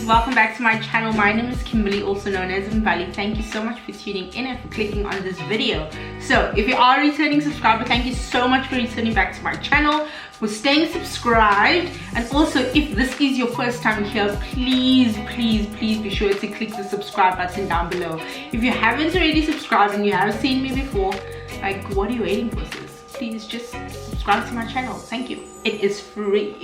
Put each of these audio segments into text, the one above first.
welcome back to my channel. My name is Mbali, also known as Mbali. Thank you so much for tuning in and for clicking on this video. So if you are a returning subscriber, thank you so much for returning back to my channel, for staying subscribed. And also, if this is your first time here, please be sure to click the subscribe button down below. If you haven't already subscribed and you have seen me before, like, what are you waiting for, sis? Please just subscribe to my channel. Thank you. It is free.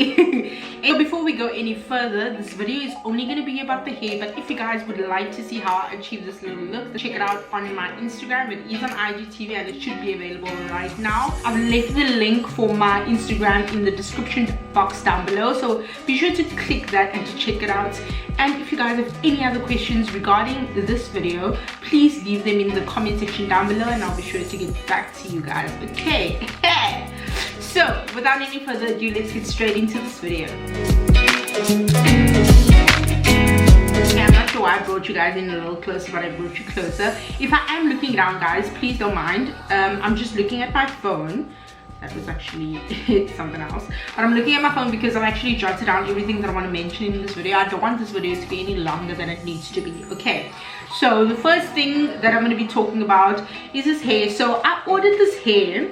And before we go any further, this video is only going to be about the hair, but if you guys would like to see how I achieve this little look, check it out on my Instagram. It is on IGTV and it should be available right now. I've left the link for my Instagram in the description box down below, so be sure to click that and to check it out. And if you guys have any other questions regarding this video, please leave them in the comment section down below and I'll be sure to get back to you guys. Okay. So without any further ado, let's get straight into this video. Okay, I'm not sure why I brought you guys in a little closer, but I brought you closer. If I am looking down, guys, please don't mind. I'm just looking at my phone. That was actually something else, but I'm looking at my phone because I've actually jotted down everything that I want to mention in this video. I don't want this video to be any longer than it needs to be. Okay, so the first thing that I'm going to be talking about is this hair. So I ordered this hair.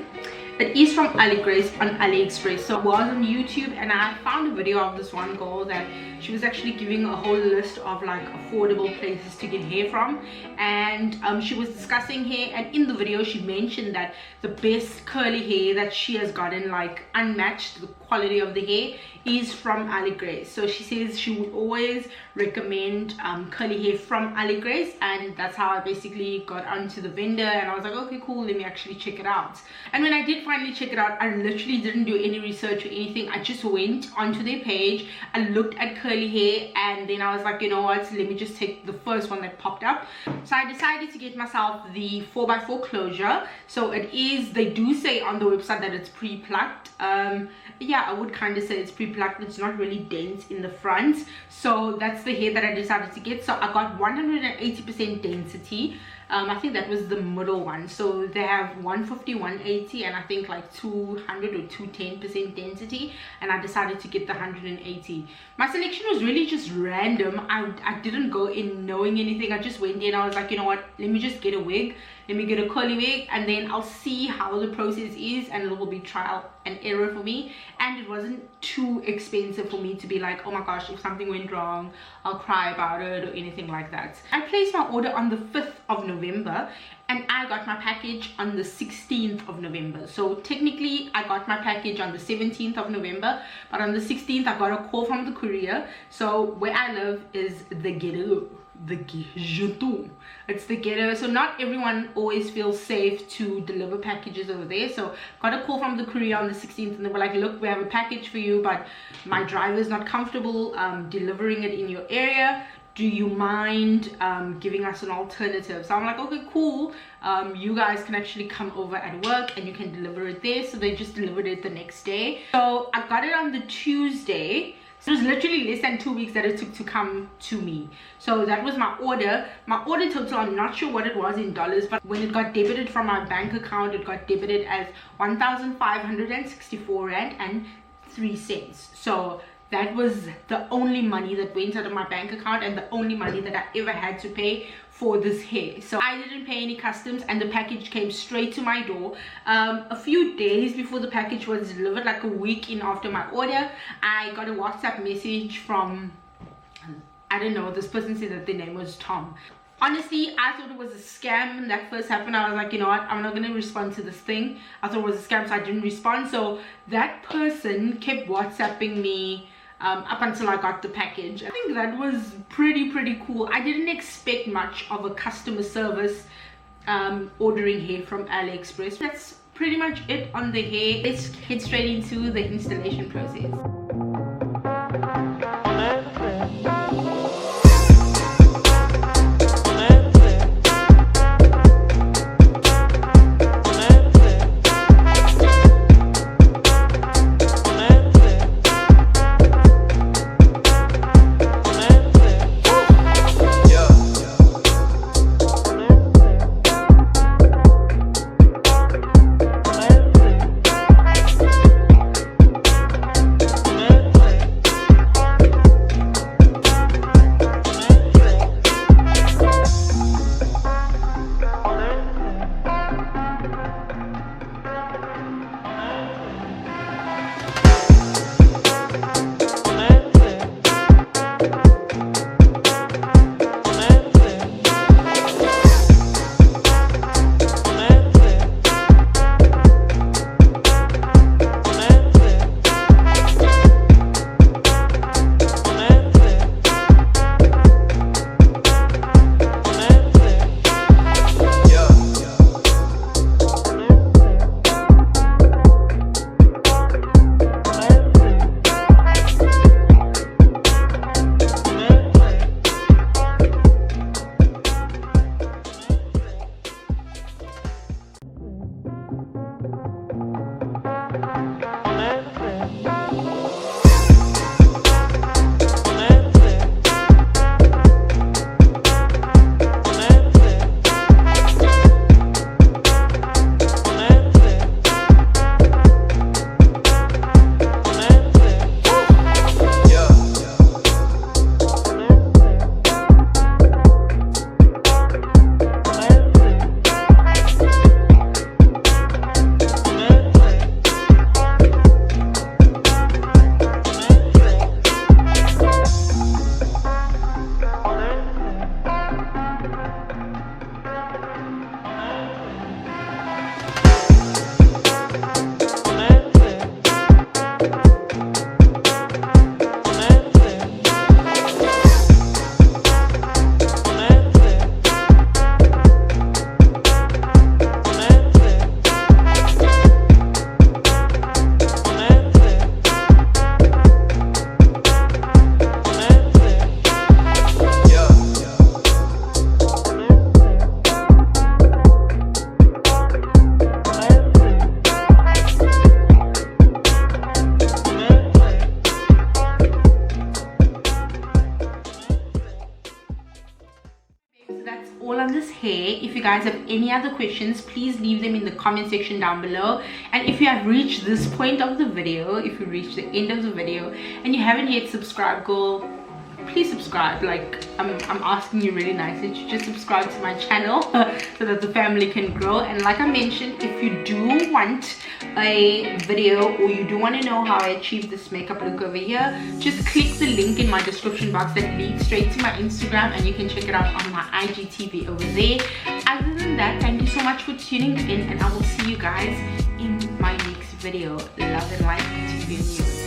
It is from AliExpress. So I was on YouTube and I found a video of this one girl that she was actually giving a whole list of like affordable places to get hair from, and she was discussing hair, and in the video she mentioned that the best curly hair that she has gotten, like unmatched, the quality of the hair, is from AliExpress. So she says she would always recommend curly hair from AliExpress, and that's how I basically got onto the vendor, and I was like, okay, cool, let me actually check it out. And when I did finally check it out, I literally didn't do any research or anything. I just went onto their page, I looked at curly hair, and then I was like, you know what, let me just take the first one that popped up. So I decided to get myself the 4x4 closure. So it is, they do say on the website that it's pre-plucked. Yeah, I would kind of say it's pre-plucked. It's not really dense in the front, so that's the hair that I decided to get. So I got 180% density. I think that was the middle one. So they have 150, 180, and I think like 200 or 210% density, and I decided to get the 180. My selection was really just random. I didn't go in knowing anything. I just went in, I was like, you know what, let me just get a wig, let me get a curly wig, and then I'll see how the process is, and it will be trial and error for me. And it wasn't too expensive for me to be like, oh my gosh, if something went wrong, I'll cry about it or anything like that. I placed my order on the 5th of November and I got my package on the 16th of November. So technically I got my package on the 17th of November, but on the 16th I got a call from the courier. So where I live is the ghetto. It's the ghetto, so not everyone always feels safe to deliver packages over there. So got a call from the courier on the 16th and they were like, look, we have a package for you, but my driver is not comfortable delivering it in your area. Do you mind giving us an alternative? So I'm like, okay, cool. You guys can actually come over at work and you can deliver it there. So they just delivered it the next day. So I got it on the Tuesday. So it was literally less than 2 weeks that it took to come to me. So that was my order. My order total, I'm not sure what it was in dollars, but when it got debited from my bank account, it got debited as 1,564 rand and 3 cents. So that was the only money that went out of my bank account and the only money that I ever had to pay for this hair. So I didn't pay any customs and the package came straight to my door. A few days before the package was delivered, like a week in after my order, I got a WhatsApp message from, I don't know, this person said that their name was Tom. Honestly, I thought it was a scam when that first happened. I was like, you know what, I'm not going to respond to this thing. I thought it was a scam, so I didn't respond. So that person kept WhatsApping me up until I got the package. I think that was pretty cool. I didn't expect much of a customer service ordering hair from AliExpress. That's pretty much it on the hair. Let's head straight into the installation process. you guys have any other questions, please leave them in the comment section down below. And if you have reached this point of the video, if you reached the end of the video and you haven't yet subscribed, girl, please subscribe. Like I'm asking you really nicely to just subscribe to my channel so that the family can grow. And like I mentioned, if you do want a video or you do want to know how I achieved this makeup look over here, just click the link in my description box that leads straight to my Instagram, and you can check it out on my IGTV over there. Other than that, thank you so much for tuning in, and I will see you guys in my next video. Love and light to you.